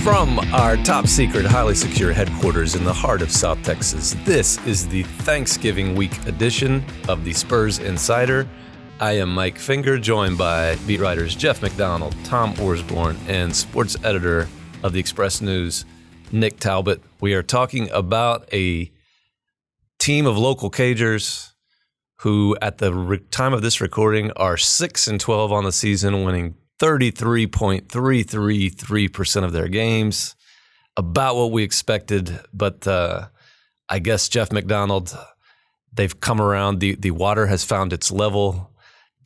From our top secret, highly secure headquarters in the heart of South Texas, this is the Thanksgiving week edition of the Spurs Insider. I am Mike Finger, joined by beat writers Jeff McDonald, Tom Orsborn, and sports editor of the Express News, Nick Talbot. We are talking about a team of local Cagers who, at the time of this recording, are 6-12 on the season, winning 33.333% of their games, about what we expected. But I guess, Jeff McDonald, they've come around. The water has found its level.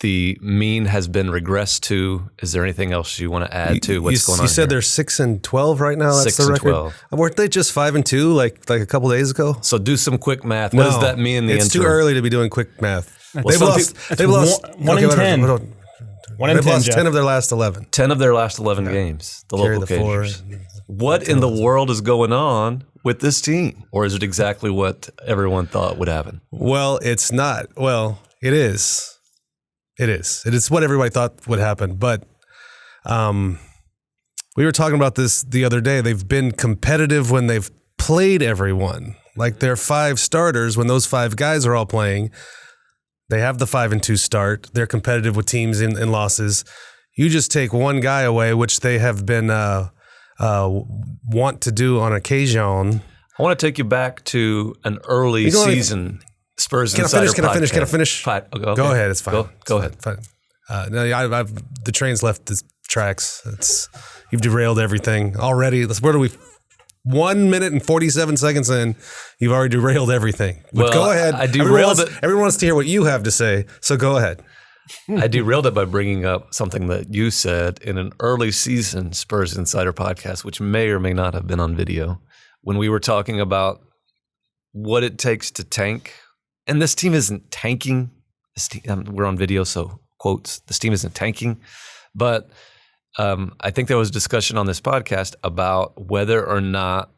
The mean has been regressed to. Is there anything else you want to add to what's going on? You said here? they're 6-12 right now. That's the record. 6-12. Weren't they just 5-2 like a couple days ago? So do some quick math. What does that mean in the interim? It's too early to be doing quick math. Well, They've lost 1 in 10. 1 in 10, They've lost Jeff. 10 of their last 11. 10 of their last 11 games, the Carry local the four. Cagers. What in the world is going on with this team? Or is it exactly what everyone thought would happen? Well, it's not. Well, it is. It is. It is what everybody thought would happen. But we were talking about this the other day. They've been competitive when they've played everyone. Like their 5 starters, when those 5 guys are all playing, they have the 5-2 start. They're competitive with teams in losses. You just take one guy away, which they have been want to do on occasion. I want to take you back to an early season Spurs Insider podcast. Can I finish? Okay. Go ahead. It's fine. Go ahead. Fine. No, the train's left the tracks. You've derailed everything already. Where do we? 1 minute and 47 seconds in, you've already derailed everything. But Well, go ahead. I derailed it. Everyone wants to hear what you have to say, so go ahead. I derailed it by bringing up something that you said in an early season Spurs Insider podcast, which may or may not have been on video, when we were talking about what it takes to tank. And this team isn't tanking. We're on video, so quotes, this team isn't tanking. But I think there was discussion on this podcast about whether or not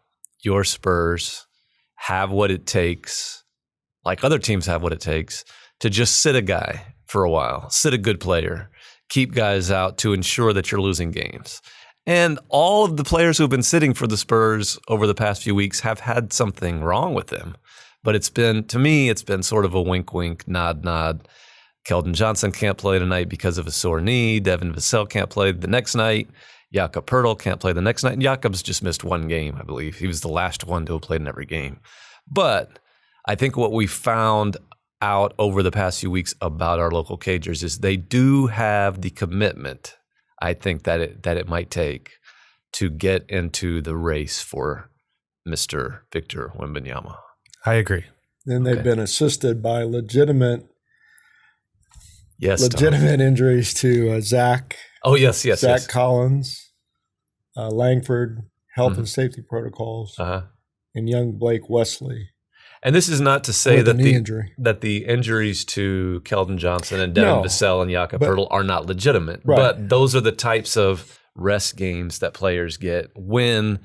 your Spurs have what it takes, like other teams have what it takes, to just sit a guy for a while, sit a good player, keep guys out to ensure that you're losing games. And all of the players who have been sitting for the Spurs over the past few weeks have had something wrong with them. But it's been, to me, it's been sort of a wink, wink, nod, nod. Keldon Johnson can't play tonight because of a sore knee. Devin Vassell can't play the next night. Jakob Poetltl can't play the next night. And Jakob's just missed one game, I believe. He was the last one to have played in every game. But I think what we found out over the past few weeks about our local Cagers is they do have the commitment, I think, that it might take to get into the race for Mr. Victor Wembanyama. I agree. And they've been assisted by legitimate Yes, injuries to Zach. Oh, yes. Zach Collins, Langford, health and safety protocols, and young Blake Wesley. And this is not to say that the injuries to Keldon Johnson and Devin Vassell and Jakob Poetltl are not legitimate. Right. But those are the types of rest games that players get when,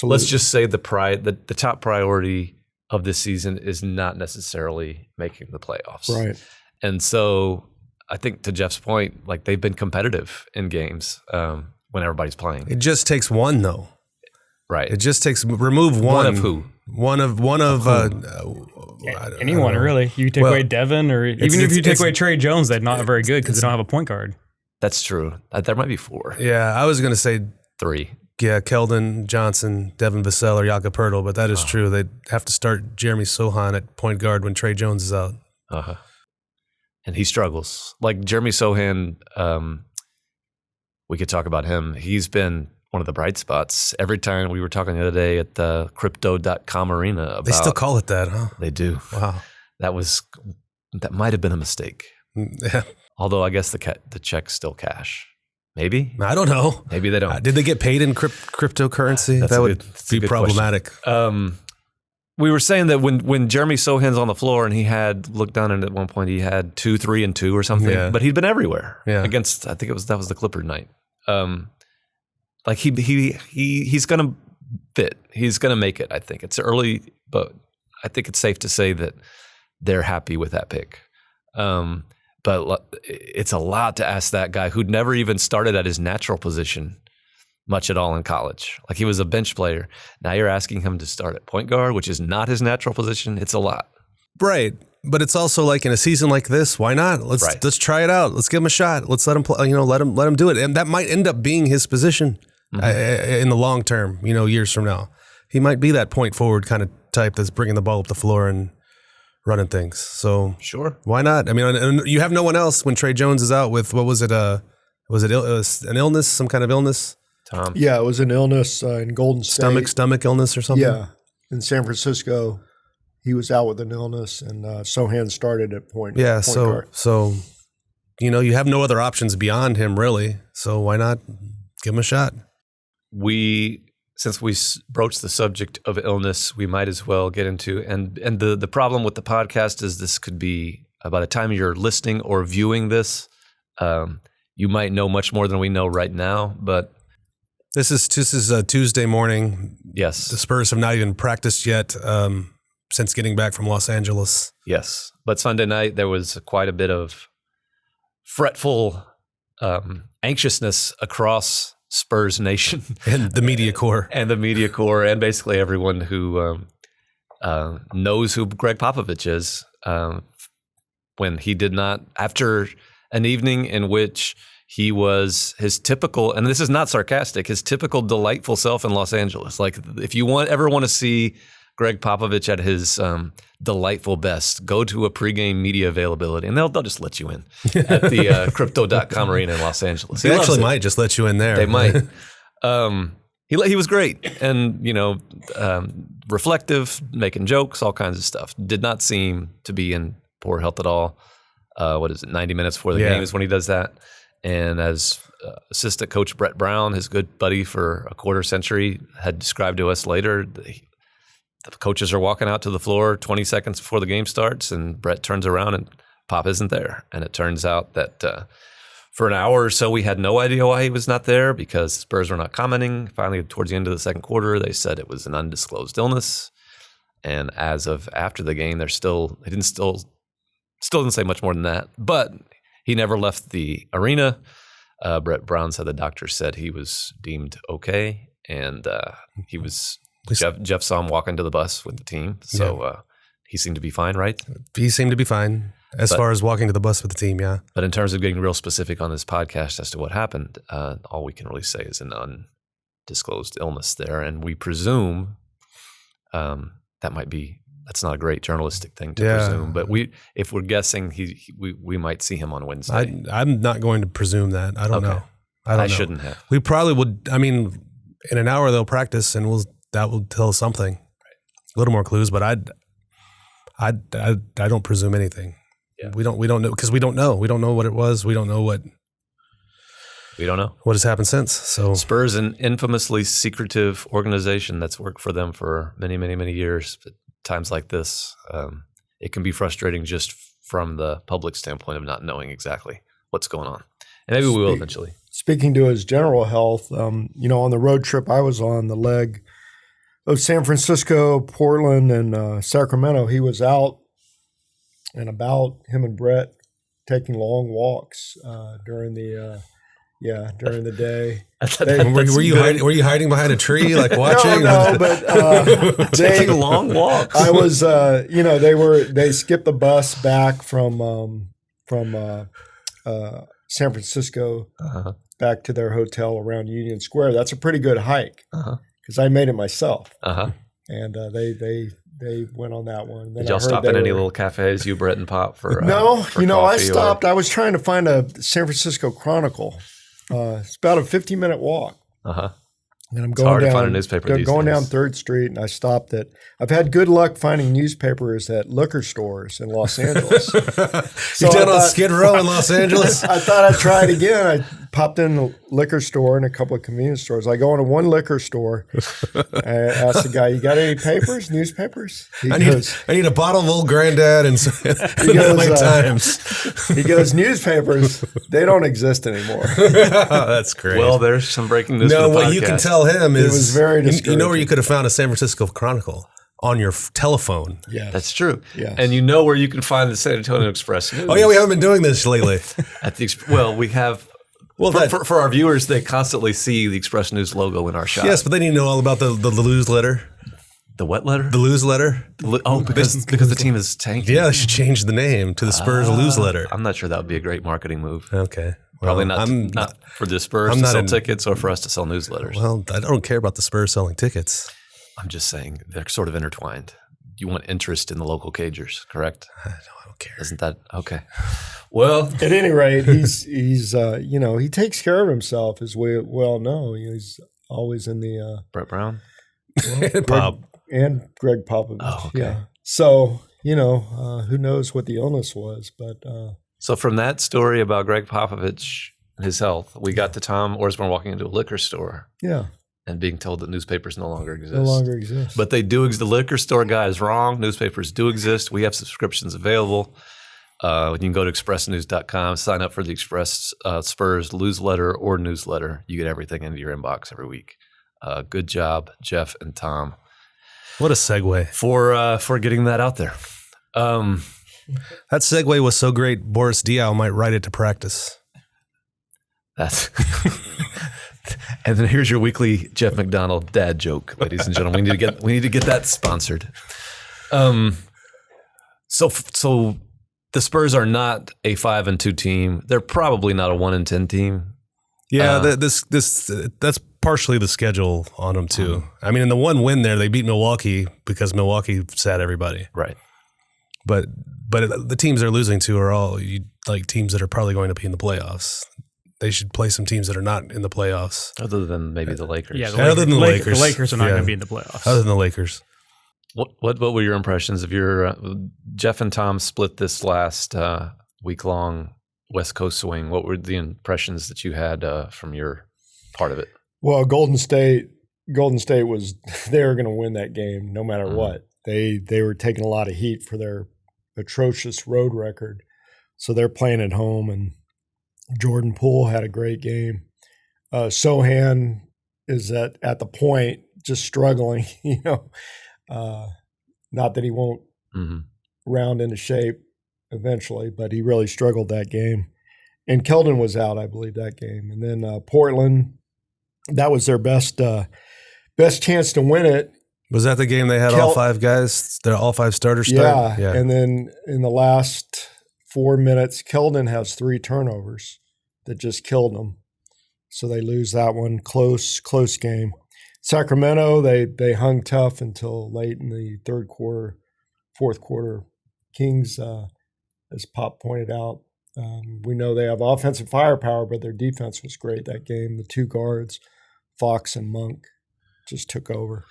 let's just say, the top priority of this season is not necessarily making the playoffs. Right. And so I think, to Jeff's point, like, they've been competitive in games when everybody's playing. It just takes one, though. Right. It just takes remove one. One of who? One of anyone, really. You take away Devin, or even if you take away Trey Jones, they're not very good because they don't have a point guard. That's true. There might be 4. Yeah, I was going to say 3. Yeah, Keldon Johnson, Devin Vassell, or Jakob Poetltl, but that is true. They'd have to start Jeremy Sohan at point guard when Trey Jones is out. And he struggles. Like Jeremy Sohan, we could talk about him. He's been one of the bright spots. Every time we were talking the other day at the crypto.com arena about, they still call it that, huh? They do. Wow. That might have been a mistake. Yeah. Although I guess the checks still cash. Maybe? I don't know. Maybe they don't. Did they get paid in cryptocurrency? That would be problematic. We were saying that when Jeremy Sohan's on the floor and he had looked down and at one point he had 2, 3, and 2 or something, but he'd been everywhere against. I think that was the Clipper night. Like he's gonna fit. He's gonna make it. I think it's early, but I think it's safe to say that they're happy with that pick. But it's a lot to ask that guy who'd never even started at his natural position much at all in college. Like he was a bench player. Now you're asking him to start at point guard, which is not his natural position. It's a lot. Right. But it's also like in a season like this, why not? Let's try it out. Let's give him a shot. Let's let him play, let him do it. And that might end up being his position in the long term, years from now. He might be that point forward kind of type that's bringing the ball up the floor and running things. So sure. Why not? I mean, you have no one else when Trey Jones is out with, what was it? Was it an illness, some kind of illness? Tom. Yeah, it was an illness in Golden State. Stomach illness or something? Yeah. In San Francisco, he was out with an illness, and Sohan started at point guard. So, you have no other options beyond him, really. So why not give him a shot? Since we broached the subject of illness, we might as well get into, and the problem with the podcast is this could be, by the time you're listening or viewing this, you might know much more than we know right now, but this is a Tuesday morning. Yes. The Spurs have not even practiced yet since getting back from Los Angeles. Yes. But Sunday night, there was quite a bit of fretful anxiousness across Spurs Nation. And the media corps. And basically everyone who knows who Greg Popovich is. When he did not, after an evening in which he was his typical, and this is not sarcastic, his typical delightful self in Los Angeles. Like if you ever want to see Greg Popovich at his delightful best, go to a pregame media availability, and they'll just let you in at the Crypto.com arena in Los Angeles. They actually might just let you in there. They might. He was great and, reflective, making jokes, all kinds of stuff. Did not seem to be in poor health at all. 90 minutes before the game is when he does that. And as assistant coach Brett Brown, his good buddy for a quarter century, had described to us later, the coaches are walking out to the floor 20 seconds before the game starts, and Brett turns around and Pop isn't there. And it turns out that for an hour or so, we had no idea why he was not there because Spurs were not commenting. Finally, towards the end of the second quarter, they said it was an undisclosed illness. And as of after the game, still didn't say much more than that. But he never left the arena. Brett Brown said the doctor said he was deemed okay, and he was. Jeff saw him walk into the bus with the team, so he seemed to be fine, right? He seemed to be fine as far as walking to the bus with the team, yeah. But in terms of getting real specific on this podcast as to what happened, all we can really say is an undisclosed illness there, and we presume that's not a great journalistic thing to presume, but if we're guessing, we might see him on Wednesday. I'm not going to presume that. I don't know. I don't know. Shouldn't have. We probably would. I mean, in an hour they'll practice, and that will tell us something, a little more clues. But I don't presume anything. Yeah. We don't know because we don't know. We don't know what it was. We don't know what. We don't know what has happened since. So Spurs, an infamously secretive organization that's worked for them for many, many, many years. But times like this, it can be frustrating just from the public standpoint of not knowing exactly what's going on. And maybe we will eventually. Speaking to his general health, on the road trip I was on, the leg of San Francisco, Portland, and Sacramento, he was out and about, him and Brett taking long walks during the day. Were you hiding behind a tree, like watching? No, but taking long walks. I was, they skipped the bus back from San Francisco back to their hotel around Union Square. That's a pretty good hike because I made it myself. And they went on that one. Did y'all stop in any little cafes, you, Brett, and Pop, for No, I stopped. I was trying to find a San Francisco Chronicle. It's about a 15-minute walk. And I'm going down, find a newspaper these going days. down 3rd Street, and I stopped at. I've had good luck finding newspapers at liquor stores in Los Angeles. You did on Skid Row in Los Angeles? I thought I'd try it again. I popped in the liquor store and a couple of convenience stores. I go into one liquor store. I asked the guy, "You got any newspapers?" I need a bottle of Old Granddad and LA Times. He goes, "Newspapers, they don't exist anymore." That's great. Well, there's some breaking news. No, what you can tell him is it was very discouraging. You know where you could have found a San Francisco Chronicle? On your telephone. Yeah, that's true. Yeah, and you know where you can find the San Antonio Express News. Oh yeah, we haven't been doing this lately. We have Well, for our viewers, they constantly see the Express News logo in our shot. Yes, but they need to know all about the lose letter. The what letter? The lose letter. Because the team is tanking. Yeah, they should change the name to the Spurs lose letter. I'm not sure that would be a great marketing move. Okay. Probably not for the Spurs to sell tickets or for us to sell newsletters. Well, I don't care about the Spurs selling tickets. I'm just saying they're sort of intertwined. You want interest in the local Cagers, correct? I don't care. Isn't that okay? Well, at any rate, he's he takes care of himself, as we well know. He's always in the Brett Brown, and Greg Popovich. Oh, okay. Yeah. So who knows what the illness was, but so from that story about Greg Popovich and his health, we got to Tom Orsborn walking into a liquor store. Yeah. And being told that newspapers no longer exist. No longer exist. But they do. The liquor store guy is wrong. Newspapers do exist. We have subscriptions available. You can go to expressnews.com, sign up for the Express Spurs newsletter or newsletter. You get everything into your inbox every week. Good job, Jeff and Tom. What a segue. For getting that out there. That segue was so great, Boris Diaw might write it to practice. That's... And then here's your weekly Jeff McDonald dad joke, ladies and gentlemen. We need to get that sponsored. So the Spurs are not a 5-2 team. They're probably not a 1-10 team. Yeah, that's partially the schedule on them too. I mean, in the one win there, they beat Milwaukee because Milwaukee sat everybody. Right. But the teams they're losing to are all like teams that are probably going to be in the playoffs. They should play some teams that are not in the playoffs. Other than maybe the Lakers. Yeah, other than the Lakers. The Lakers are not going to be in the playoffs. Other than the Lakers. What were your impressions of your Jeff and Tom split this last week-long West Coast swing? What were the impressions that you had from your part of it? Well, Golden State was they were going to win that game no matter what. They were taking a lot of heat for their atrocious road record. So they're playing at home, and Jordan Poole had a great game. Sohan is at the point just struggling, not that he won't round into shape eventually, but he really struggled that game. And Keldon was out, I believe, that game. And then Portland, that was their best chance to win it. Was that the game they had all five guys, all five starters start? Yeah. And then in the last 4 minutes, Keldon has 3 turnovers that just killed them. So they lose that one. Close game. Sacramento, they hung tough until late in the third quarter, fourth quarter. Kings, as Pop pointed out, we know they have offensive firepower, but their defense was great that game. The 2 guards, Fox and Monk, just took over.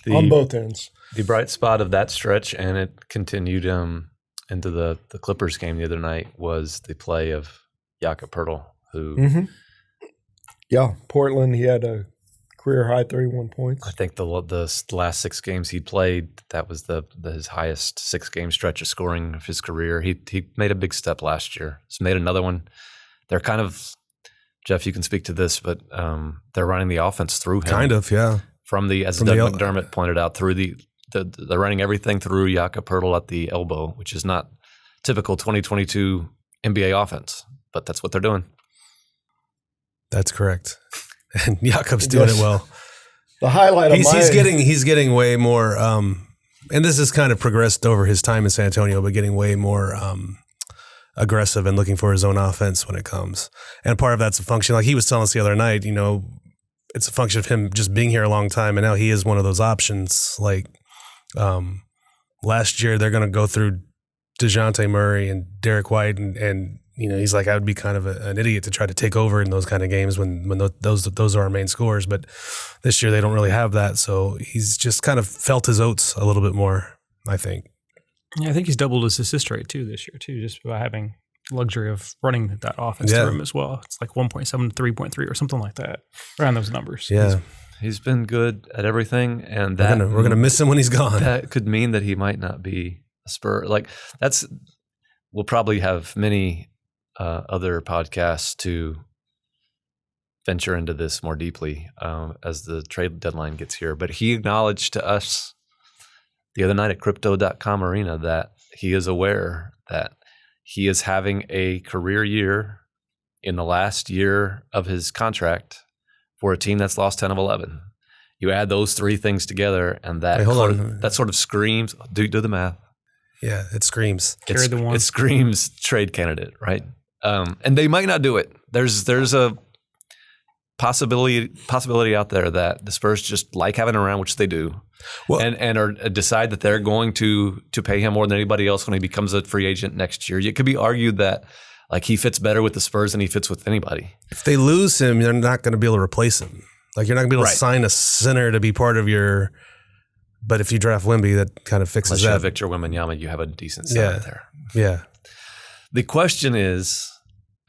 On both ends. The bright spot of that stretch, and it continued into the Clippers game the other night, was the play of Jakob Poetltl, who Yeah, Portland, he had a career-high 31 points. I think the last 6 games he played, that was his highest 6-game stretch of scoring of his career. He made a big step last year. He's made another one. They're kind of, Jeff, you can speak to this, but they're running the offense through him. Kind of, yeah. As Doug McDermott pointed out, through they're running everything through Jakob Poetltl at the elbow, which is not typical 2022 NBA offense, but that's what they're doing. That's correct. And Jakob's doing it well. The highlight of he's getting way more and this has kind of progressed over his time in San Antonio, but getting way more aggressive and looking for his own offense when it comes. And part of that's a function, like he was telling us the other night, it's a function of him just being here a long time, and now he is one of those options. Like last year, they're going to go through DeJounte Murray and Derek White, and he's like, I would be kind of an idiot to try to take over in those kind of games when those are our main scorers. But this year they don't really have that, so he's just kind of felt his oats a little bit more, I think. Yeah, I think he's doubled his assist rate too this year too, just by having luxury of running that offense through him as well. It's like 1.7 to 3.3 or something like that, around those numbers. Yeah. He's been good at everything, and we're gonna miss him when he's gone. That could mean that he might not be a Spur. Like we'll probably have many other podcasts to venture into this more deeply as the trade deadline gets here. But he acknowledged to us the other night at Crypto.com Arena that he is aware that he is having a career year in the last year of his contract for a team that's lost 10 of 11. You add those three things together, and that sort of screams. Do the math. Yeah, it screams. Carry the one. It screams trade candidate, right? And they might not do it. There's a possibility out there that the Spurs just like having him around, which they do, and are decide that they're going to pay him more than anybody else when he becomes a free agent next year. It could be argued that like he fits better with the Spurs than he fits with anybody. If they lose him, they're not going to be able to replace him. Like you're not going to be able to sign a center to be part of your. But if you draft Wemby, that kind of fixes Unless that. you have Victor Wembanyama, you have a decent center there. Yeah. The question is,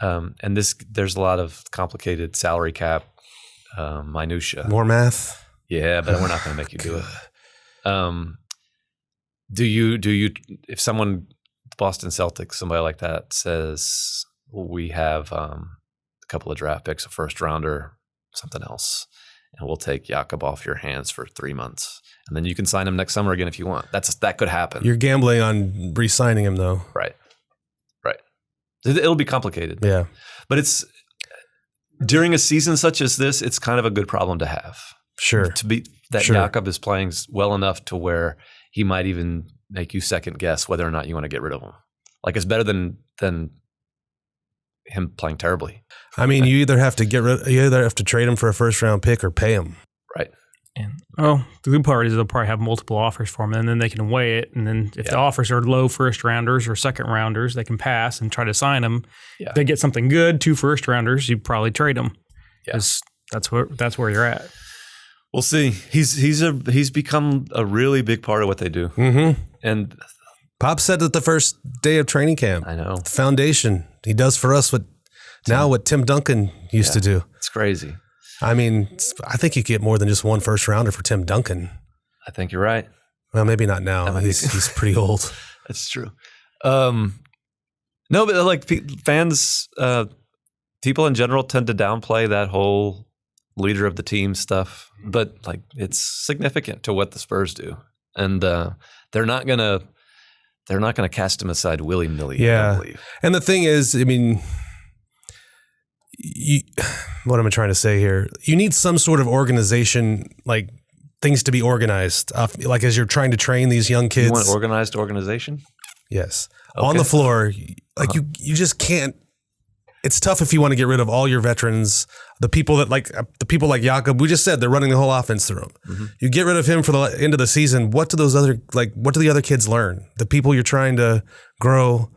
and there's a lot of complicated salary cap minutia. More math. Yeah, but we're not going to make you do it. Do you? If someone, the Boston Celtics, somebody like that says we have a couple of draft picks, a first rounder, something else, and we'll take Jakob off your hands for 3 months, and then you can sign him next summer again if you want. That could happen. You're gambling on re-signing him, though. Right. It'll be complicated. Yeah, but it's during a season such as this, it's kind of a good problem to have. Sure. To be that Jakob is playing well enough to where he might even make you second guess whether or not you want to get rid of him. Like it's better than him playing terribly. I mean, you either have to trade him for a first round pick or pay him. Right. And the good part is they'll probably have multiple offers for him, and then they can weigh it. And then if the offers are low first rounders or second rounders, they can pass and try to sign them. Yeah. If they get something good, 2 first rounders, you probably trade them. Because that's where you're at. We'll see. He's become a really big part of what they do. Mm-hmm. And Pop said at the first day of training camp. I know. The foundation. He does for us what Tim Duncan used to do. It's crazy. I mean, I think you get more than just 1 first rounder for Tim Duncan. I think you're right. Well, maybe not now. He's pretty old. That's true. No, but like fans, people in general tend to downplay that whole leader of the team stuff. But like, it's significant to what the Spurs do, and they're not gonna cast him aside willy nilly. Yeah, I believe. And the thing is, I mean. What am I trying to say here? You need some sort of organization, like things to be organized. Like as you're trying to train these young kids. You want organized organization? Yes. Okay. On the floor, like you just can't. It's tough if you want to get rid of all your veterans, the people like Jakob. We just said they're running the whole offense through him. Mm-hmm. You get rid of him for the end of the season. What do the other kids learn? The people you're trying to grow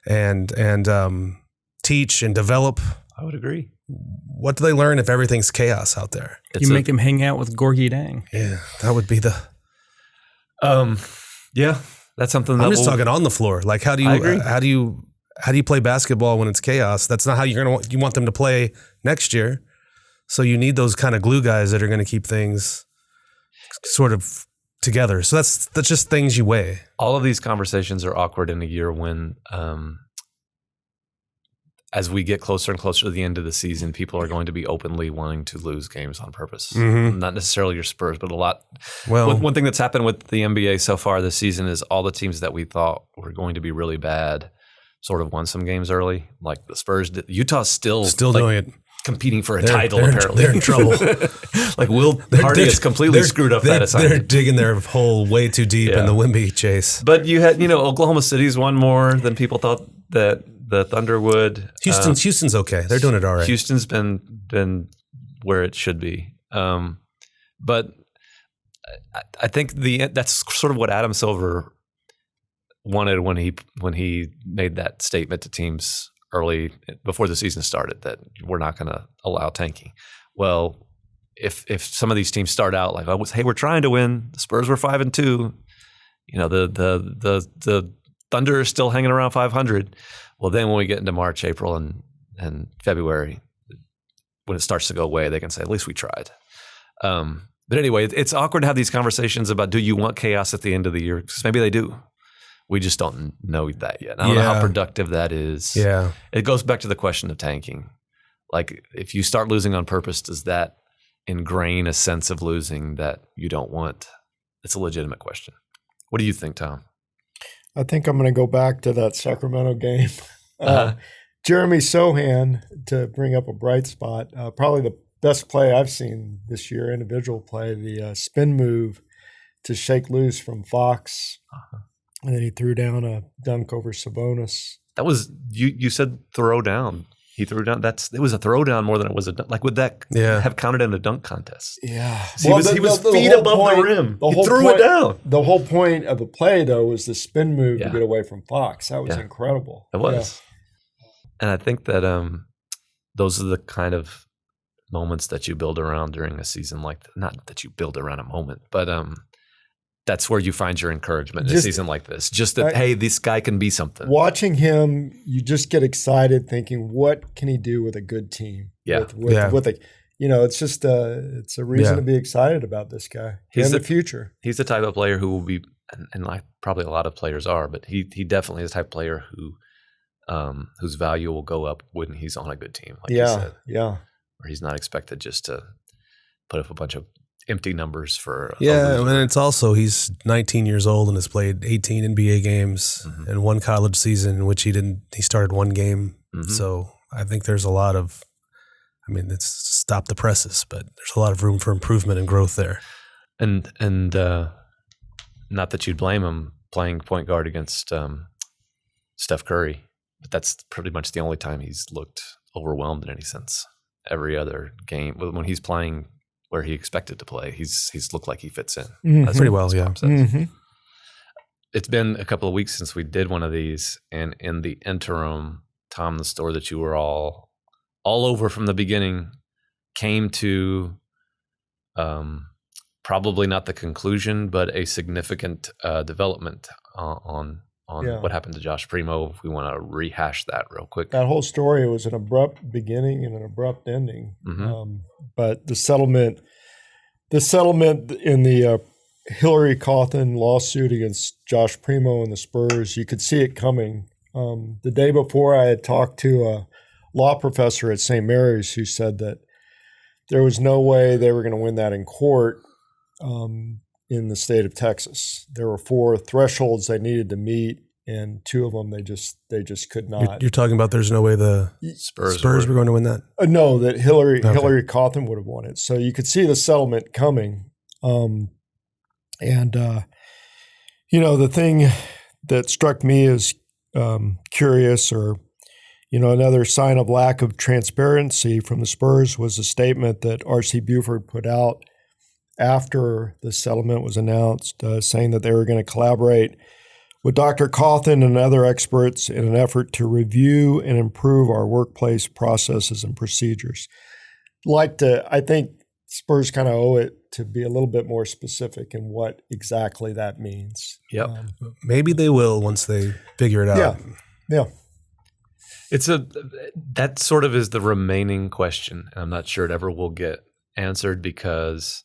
and teach and develop. I would agree. What do they learn if everything's chaos out there? You make them hang out with Gorgie Dang. Yeah, that would be the. Yeah, that's something. I'm just talking on the floor. Like, how do you play basketball when it's chaos? That's not how you want them to play next year. So you need those kind of glue guys that are going to keep things sort of together. So that's just things you weigh. All of these conversations are awkward in a year when. As we get closer and closer to the end of the season, people are going to be openly wanting to lose games on purpose. Mm-hmm. Not necessarily your Spurs, but a lot. Well, one thing that's happened with the NBA so far this season is all the teams that we thought were going to be really bad sort of won some games early. Like the Spurs did. Utah's still doing it. Competing for a title, apparently. They're in trouble. Like Will Hardy has completely screwed up that assignment. They're digging their hole way too deep in the Wemby chase. But you had, Oklahoma City's won more than people thought that the Thunder would. Houston's okay. They're doing it all right. Houston's been where it should be. But I think that's sort of what Adam Silver wanted when he made that statement to teams early before the season started that we're not going to allow tanking. Well, if some of these teams start out like, hey, we're trying to win. The Spurs were 5-2. The Thunder is still hanging around 500. Well, then when we get into March, April, and February, when it starts to go away, they can say, at least we tried. But anyway, it's awkward to have these conversations about, do you want chaos at the end of the year? Because maybe they do. We just don't know that yet. I don't know how productive that is. Yeah. It goes back to the question of tanking. Like, if you start losing on purpose, does that ingrain a sense of losing that you don't want? It's a legitimate question. What do you think, Tom? I think I'm going to go back to that Sacramento game. Jeremy Sohan, to bring up a bright spot, probably the best play I've seen this year, individual play, the spin move to shake loose from Fox. And then he threw down a dunk over Sabonis. That was, you said throw down. He threw down. It was a throwdown more than it was a dunk. Like, would that have counted in a dunk contest? Yeah. He was feet above the rim. He threw it down. The whole point of the play, though, was the spin move to get away from Fox. That was incredible. It was. Yeah. And I think that those are the kind of moments that you build around during a season like that. Not that you build around a moment, but that's where you find your encouragement in a season like this. Just that, hey, this guy can be something. Watching him, you just get excited thinking, what can he do with a good team? Yeah. With a, it's just it's a reason to be excited about this guy and the future. He's the type of player who will be, and like probably a lot of players are, but he definitely is the type of player whose value will go up when he's on a good team, like you said. Yeah. Where he's not expected just to put up a bunch of empty numbers for and it's also he's 19 years old and has played 18 NBA games and one college season in which he started one game. So I think there's a lot of, it's stop the presses, but there's a lot of room for improvement and growth there. And not that you'd blame him playing point guard against Steph Curry, but that's pretty much the only time he's looked overwhelmed in any sense. Every other game when he's playing where he expected to play, he's looked like he fits in. That's pretty well, yeah. It's been a couple of weeks since we did one of these, and in the interim, Tom, the story that you were all over from the beginning came to probably not the conclusion, but a significant development on what happened to Josh Primo. If we want to rehash that real quick. That whole story was an abrupt beginning and an abrupt ending. But the settlement in the Hillary Cawthon lawsuit against Josh Primo and the Spurs, you could see it coming. The day before, I had talked to a law professor at St. Mary's who said that there was no way they were going to win that in court in the state of Texas. There were 4 thresholds they needed to meet, and 2 of them they just could not. You're talking about there's no way the Spurs were going to win that? No, that Hillary Cawthon would have won it. So you could see the settlement coming. The thing that struck me as curious, or another sign of lack of transparency from the Spurs, was a statement that R.C. Buford put out after the settlement was announced, saying that they were going to collaborate with Dr. Cawthon and other experts in an effort to review and improve our workplace processes and procedures. I think Spurs kind of owe it to be a little bit more specific in what exactly that means. Yep. Maybe they will once they figure it out. Yeah. That sort of is the remaining question, and I'm not sure it ever will get answered because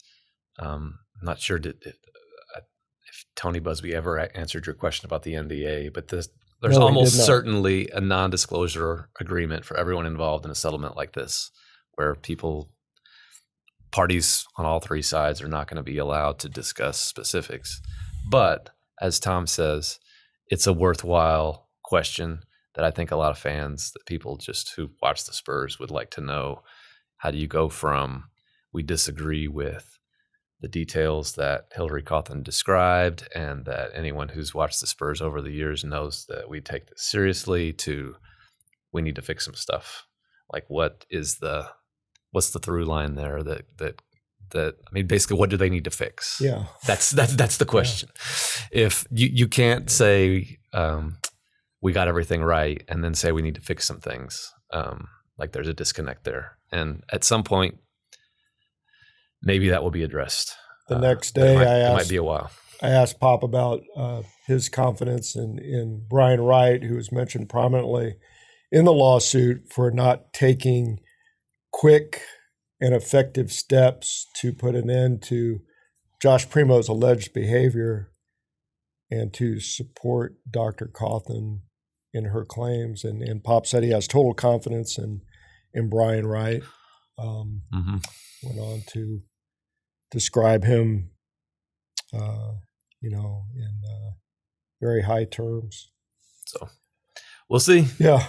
I'm not sure if Tony Busby ever answered your question about the NDA, but there's almost certainly a non-disclosure agreement for everyone involved in a settlement like this, where parties on all 3 sides are not going to be allowed to discuss specifics. But as Tom says, it's a worthwhile question that I think a lot of fans, that people just who watch the Spurs would like to know. How do you go from we disagree with the details that Hillary Cawthon described and that anyone who's watched the Spurs over the years knows that we take this seriously, to we need to fix some stuff? Like, what's the through line there that basically, what do they need to fix? Yeah. That's the question. Yeah. If you can't say we got everything right and then say we need to fix some things, like there's a disconnect there. And at some point, maybe that will be addressed. The next day, it might be a while. I asked Pop about his confidence in Brian Wright, who was mentioned prominently in the lawsuit for not taking quick and effective steps to put an end to Josh Primo's alleged behavior and to support Dr. Cawthon in her claims. And Pop said he has total confidence in Brian Wright. Went on to describe him, in very high terms. So we'll see. Yeah.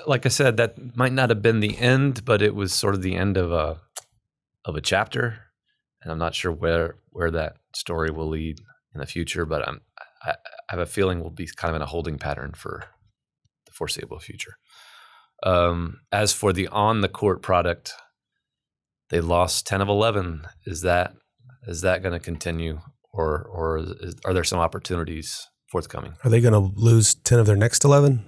like I said, that might not have been the end, but it was sort of the end of a chapter, and I'm not sure where that story will lead in the future. But I have a feeling we'll be kind of in a holding pattern for the foreseeable future. As for the on the court product, they lost 10 of 11. Is that going to continue, or are there some opportunities forthcoming? Are they going to lose 10 of their next 11?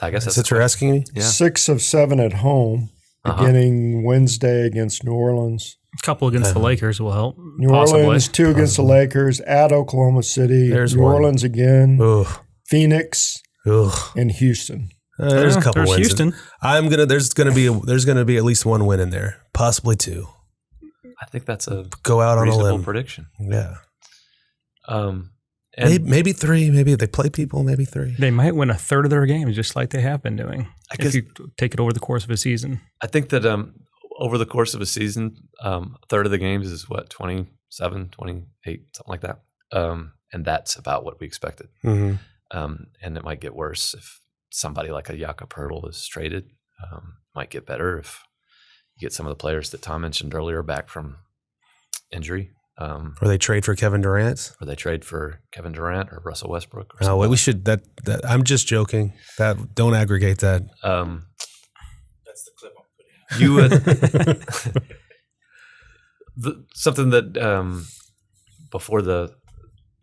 I guess that's what you're asking me. Yeah. 6 of 7 at home, beginning Wednesday against New Orleans. A couple against the Lakers will help. New Orleans, 2 against the Lakers, at Oklahoma City. There's New one. Orleans again. Ugh. Phoenix Ugh. and Houston. There's a couple there's wins. Houston. There's gonna be at least one win in there, possibly 2. I think that's a Go out on a reasonable limb. prediction. Yeah. And Maybe 3. Maybe if they play people, maybe 3. They might win a third of their games, just like they have been doing. I guess- if you take it over the course of a season. I think that over the course of a season, a third of the games is 27, 28, something like that. And that's about what we expected. Mm-hmm. And it might get worse if somebody like a Jakob Poetltl is traded. Might get better if you get some of the players that Tom mentioned earlier back from injury. Or they trade for Kevin Durant. Or they trade for Kevin Durant or Russell Westbrook. Or Oh, wait, we should. That I'm just joking. Don't aggregate that. That's the clip I'm putting out. You something that before the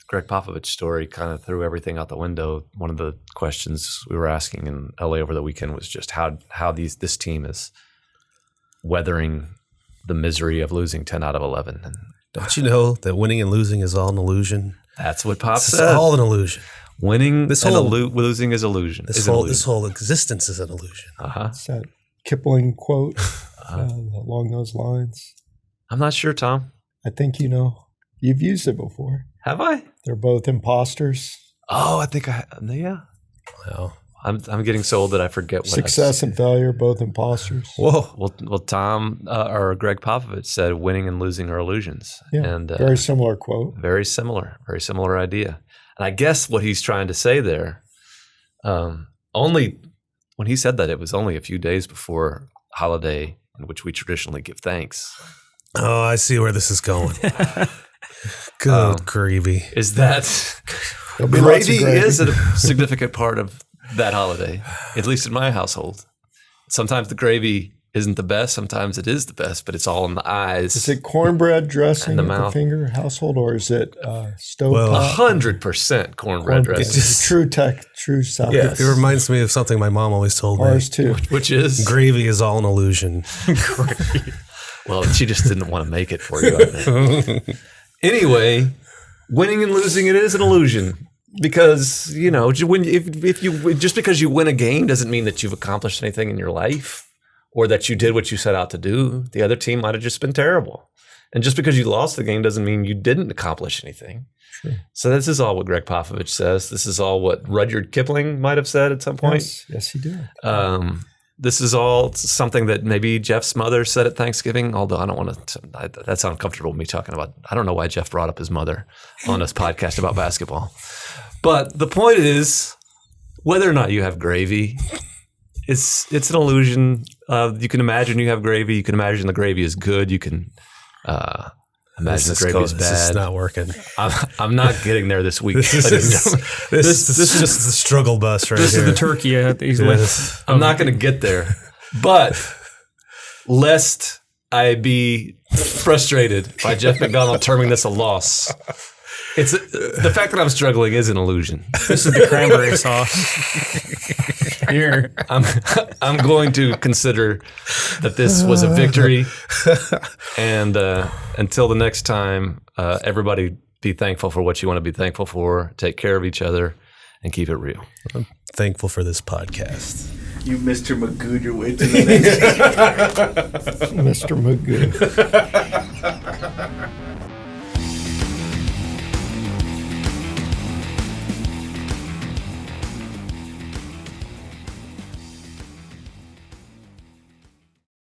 Greg Popovich story kind of threw everything out the window. One of the questions we were asking in LA over the weekend was just how this team is weathering the misery of losing 10 out of 11. And Don't you know that winning and losing is all an illusion? that's what Pop It's said. all an illusion. Winning This and whole- losing is illusion. This whole existence is an illusion. It's that Kipling quote along those lines. I'm not sure, Tom. I think you know. You've used it before. Have I? They're both imposters. Oh, I think yeah. Well, I'm getting so old that I forget what Success and failure, both imposters. whoa. Well, Tom or Greg Popovich said winning and losing are illusions. Yeah, And very similar quote. very similar idea. And I guess what he's trying to say there, only when he said that, it was only a few days before holiday in which we traditionally give thanks. Oh, I see where this is going. Good gravy. Is that There'll be lots of gravy gravy. is a significant part of that holiday, at least in my household. Sometimes the gravy isn't the best. Sometimes it is the best, but it's all in the eyes. Is it cornbread dressing And the at the mouth. finger household, or is it stove Well, top? 100% cornbread dressing, just- True South. It reminds me of something my mom always told me. Ours too. which is Gravy is all an illusion. well, she just didn't want to make it for you. I think. Anyway, winning and losing, it is an illusion because if you just because you win a game doesn't mean that you've accomplished anything in your life or that you did what you set out to do. The other team might have just been terrible, and just because you lost the game doesn't mean you didn't accomplish anything. Sure. So this is all what Greg Popovich says. This is all what Rudyard Kipling might have said at some point. Yes, he did. This is all something that maybe Jeff's mother said at Thanksgiving, although I don't want to, that's uncomfortable with me talking about. I don't know why Jeff brought up his mother on this podcast about basketball. But the point is, whether or not you have gravy, it's an illusion. You can imagine you have gravy. You can imagine the gravy is good. You can imagine the gravy is bad. This is not working. I'm not getting there this week. This is just the struggle bus right This here. is the turkey he's left. I'm not going to get there. But lest I be frustrated by Jeff McDonald terming this a loss, it's the fact that I'm struggling is an illusion. This is the cranberry sauce. Here. I'm going to consider that this was a victory, and until the next time, everybody be thankful for what you want to be thankful for. Take care of each other, and keep it real. I'm thankful for this podcast. You Mr. Magoo your way to the next. Mr. Magoo.